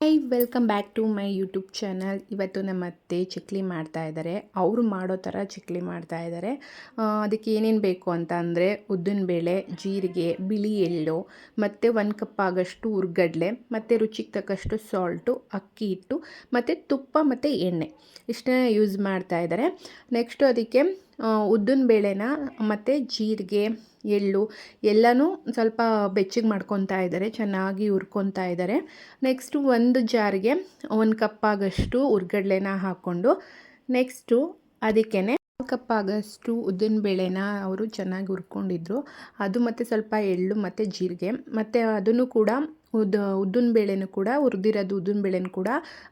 Hi welcome back to my YouTube channel. ಇವತ್ತು ನಮ್ಮ ಅತ್ತೆ ಚಕ್ಲಿ ಮಾಡ್ತಾ ಇದ್ದಾರೆ. ಅವರು ಮಾಡೋ ಥರ ಚಕ್ಲಿ ಮಾಡ್ತಾ ಇದ್ದಾರೆ. ಅದಕ್ಕೆ ಏನೇನು ಬೇಕು ಅಂತ ಅಂದರೆ ಉದ್ದಿನಬೇಳೆ, ಜೀರಿಗೆ, ಬಿಳಿ ಎಳ್ಳು ಮತ್ತು 1 ಕಪ್ ಆಗೋಷ್ಟು ಹುರ್ಗಡ್ಲೆ ಮತ್ತು ರುಚಿಗೆ ತಕ್ಕಷ್ಟು ಸಾಲ್ಟು, ಅಕ್ಕಿ ಹಿಟ್ಟು ಮತ್ತು ತುಪ್ಪ ಮತ್ತು ಎಣ್ಣೆ ಇಷ್ಟನ್ನ ಯೂಸ್ ಮಾಡ್ತಾ ಇದ್ದಾರೆ. ನೆಕ್ಸ್ಟು ಅದಕ್ಕೆ ಉದ್ದಿನಬೇಳೆನ ಮತ್ತು ಜೀರಿಗೆ, ಎಳ್ಳು ಎಲ್ಲನೂ ಸ್ವಲ್ಪ ಬೆಚ್ಚಗೆ ಮಾಡ್ಕೊತಾ ಇದ್ದಾರೆ, ಚೆನ್ನಾಗಿ ಹುರ್ಕೊತಾ ಇದ್ದಾರೆ. ನೆಕ್ಸ್ಟು ಒಂದು ಜಾರಿಗೆ 1 ಕಪ್ ಆಗೋಷ್ಟು ಹುರ್ಗಡ್ಲೆನ ಹಾಕ್ಕೊಂಡು ನೆಕ್ಸ್ಟು ಅದಕ್ಕೇ 1 ಕಪ್ ಆಗೋಷ್ಟು ಉದ್ದಿನಬೇಳೆನ ಅವರು ಚೆನ್ನಾಗಿ ಹುರ್ಕೊಂಡಿದ್ರು. ಅದು ಮತ್ತು ಸ್ವಲ್ಪ ಎಳ್ಳು ಮತ್ತು ಜೀರಿಗೆ ಮತ್ತು ಅದನ್ನು ಕೂಡ ಉದ್ದಿನಬೇಳೆನೂ ಕೂಡ ಹುರಿದಿರೋದು ಉದ್ದಿನಬೇಳೆನೂ ಕೂಡ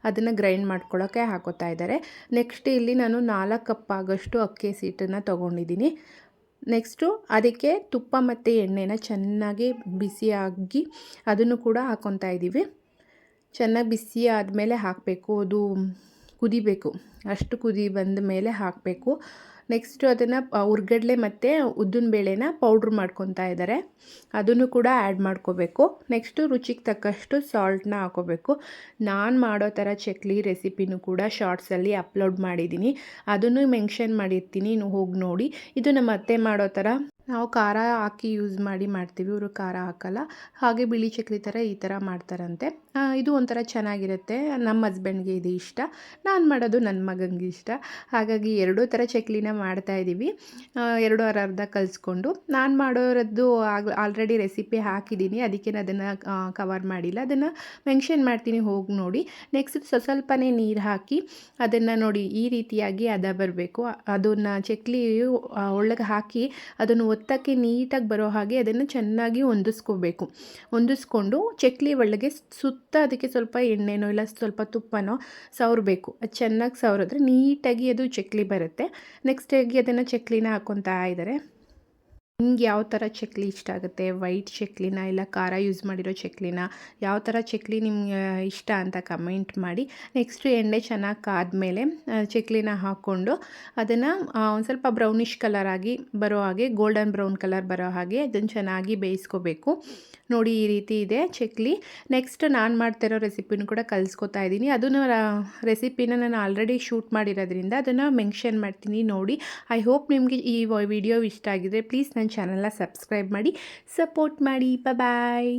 ಅದನ್ನು ಗ್ರೈಂಡ್ ಮಾಡ್ಕೊಳ್ಳೋಕ್ಕೆ ಹಾಕೋತಾ ಇದ್ದಾರೆ. ನೆಕ್ಸ್ಟ್ ಇಲ್ಲಿ ನಾನು 4 ಕಪ್ ಆಗೋಷ್ಟು ಅಕ್ಕಿ ಹಸಿಟ್ಟನ್ನು ತೊಗೊಂಡಿದ್ದೀನಿ. ನೆಕ್ಸ್ಟು ಅದಕ್ಕೆ ತುಪ್ಪ ಮತ್ತು ಎಣ್ಣೆನ ಚೆನ್ನಾಗಿ ಬಿಸಿಯಾಗಿ ಅದನ್ನು ಕೂಡ ಹಾಕ್ಕೊತಾ ಇದ್ದೀವಿ. ಚೆನ್ನಾಗಿ ಬಿಸಿ ಆದಮೇಲೆ ಹಾಕಬೇಕು, ಅದು ಕುದಿಬೇಕು, ಅಷ್ಟು ಕುದಿ ಬಂದ ಮೇಲೆ ಹಾಕಬೇಕು. ನೆಕ್ಸ್ಟು ಅದನ್ನು ಹುರ್ಗಡ್ಲೆ ಮತ್ತು ಉದ್ದಿನಬೇಳೆನ ಪೌಡ್ರ್ ಮಾಡ್ಕೊತಾ ಇದ್ದಾರೆ, ಅದನ್ನು ಕೂಡ ಆ್ಯಡ್ ಮಾಡ್ಕೋಬೇಕು. ನೆಕ್ಸ್ಟು ರುಚಿಗೆ ತಕ್ಕಷ್ಟು ಸಾಲ್ಟನ್ನ ಹಾಕೋಬೇಕು. ನಾನು ಮಾಡೋ ಥರ ಚಕ್ಲಿ ರೆಸಿಪಿನೂ ಕೂಡ ಶಾರ್ಟ್ಸಲ್ಲಿ ಅಪ್ಲೋಡ್ ಮಾಡಿದ್ದೀನಿ, ಅದನ್ನು ಮೆನ್ಷನ್ ಮಾಡಿರ್ತೀನಿ, ನೀವು ಹೋಗಿ ನೋಡಿ. ಇದು ನಮ್ಮ ಅತ್ತೆ ಮಾಡೋ ಥರ ನಾವು ಖಾರ ಹಾಕಿ ಯೂಸ್ ಮಾಡ್ತೀವಿ, ಇವರು ಖಾರ ಹಾಕಲ್ಲ. ಹಾಗೆ ಬಿಳಿ ಚಕ್ಲಿ ಥರ ಈ ಥರ ಮಾಡ್ತಾರಂತೆ. ಇದು ಒಂಥರ ಚೆನ್ನಾಗಿರುತ್ತೆ. ನಮ್ಮ ಹಸ್ಬೆಂಡ್ಗೆ ಇದು ಇಷ್ಟ, ನಾನು ಮಾಡೋದು ನನ್ನ ಮಗನಿಗೆ ಇಷ್ಟ. ಹಾಗಾಗಿ ಎರಡೂ ಥರ ಚಕ್ಲಿನ ಮಾಡ್ತಾಯಿದ್ದೀವಿ. ಎರಡು ಅರ್ಧ ಕಲಿಸ್ಕೊಂಡು ನಾನು ಮಾಡೋರದ್ದು ಆಲ್ರೆಡಿ ರೆಸಿಪಿ ಹಾಕಿದ್ದೀನಿ, ಅದಕ್ಕೆ ಅದನ್ನು ಕವರ್ ಮಾಡಿಲ್ಲ, ಅದನ್ನು ಮೆನ್ಷನ್ ಮಾಡ್ತೀನಿ, ಹೋಗಿ ನೋಡಿ. ನೆಕ್ಸ್ಟ್ ಸ್ವಲ್ಪನೇ ನೀರು ಹಾಕಿ ಅದನ್ನು ನೋಡಿ ಈ ರೀತಿಯಾಗಿ ಹದ ಬರಬೇಕು. ಅದನ್ನು ಚಕ್ಲಿ ಒಳಗೆ ಹಾಕಿ ಅದನ್ನು ಒತ್ತಕ್ಕೆ ನೀಟಾಗಿ ಬರೋ ಹಾಗೆ ಅದನ್ನು ಚೆನ್ನಾಗಿ ಹೊಂದಿಸ್ಕೊಂಡು ಚಕ್ಲಿ ಒಳಗೆ ಸುತ್ತ ಅದಕ್ಕೆ ಸ್ವಲ್ಪ ಎಣ್ಣೆನೋ ಇಲ್ಲ ಸ್ವಲ್ಪ ತುಪ್ಪನೋ ಸವರಬೇಕು. ಅದು ಚೆನ್ನಾಗಿ ಸವರಿದ್ರೆ ನೀಟಾಗಿ ಅದು ಚಕ್ಲಿ ಬರುತ್ತೆ. ನೆಕ್ಸ್ಟಾಗಿ ಅದನ್ನು ಚಕ್ಲಿನ ಹಾಕ್ಕೊತಾ ಇದ್ದಾರೆ. ನಿಮ್ಗೆ ಯಾವ ಥರ ಚಕ್ಲಿ ಇಷ್ಟ ಆಗುತ್ತೆ, ವೈಟ್ ಚಕ್ಲಿನ ಇಲ್ಲ ಖಾರ ಯೂಸ್ ಮಾಡಿರೋ ಚಕ್ಲಿನ, ಯಾವ ಥರ ಚಕ್ಲಿ ನಿಮ್ಗೆ ಇಷ್ಟ ಅಂತ ಕಮೆಂಟ್ ಮಾಡಿ. ನೆಕ್ಸ್ಟು ಎಣ್ಣೆ ಚೆನ್ನಾಗಿ ಕಾದ್ಮೇಲೆ ಚಕ್ಲಿನ ಹಾಕ್ಕೊಂಡು ಅದನ್ನು ಒಂದು ಸ್ವಲ್ಪ ಬ್ರೌನಿಷ್ ಕಲರ್ ಆಗಿ ಬರೋ ಹಾಗೆ, ಗೋಲ್ಡನ್ ಬ್ರೌನ್ ಕಲರ್ ಬರೋ ಹಾಗೆ ಅದನ್ನು ಚೆನ್ನಾಗಿ ಬೇಯಿಸ್ಕೋಬೇಕು. ನೋಡಿ ಈ ರೀತಿ ಇದೆ ಚಕ್ಲಿ. ನೆಕ್ಸ್ಟ್ ನಾನು ಮಾಡ್ತಿರೋ ರೆಸಿಪಿನೂ ಕೂಡ ಕಲಿಸ್ಕೊತಾ ಇದ್ದೀನಿ. ಅದನ್ನು ರೆಸಿಪಿನ ನಾನು ಆಲ್ರೆಡಿ ಶೂಟ್ ಮಾಡಿರೋದ್ರಿಂದ ಅದನ್ನು ಮೆನ್ಷನ್ ಮಾಡ್ತೀನಿ, ನೋಡಿ. ಐ ಹೋಪ್ ನಿಮಗೆ ಈ ವಿಡಿಯೋ ಇಷ್ಟ ಆಗಿದ್ರೆ ಪ್ಲೀಸ್ ನನ್ನ ಚಾನಲ್ನ ಸಬ್ಸ್ಕ್ರೈಬ್ ಮಾಡಿ, ಸಪೋರ್ಟ್ ಮಾಡಿ. ಬಾಯ್.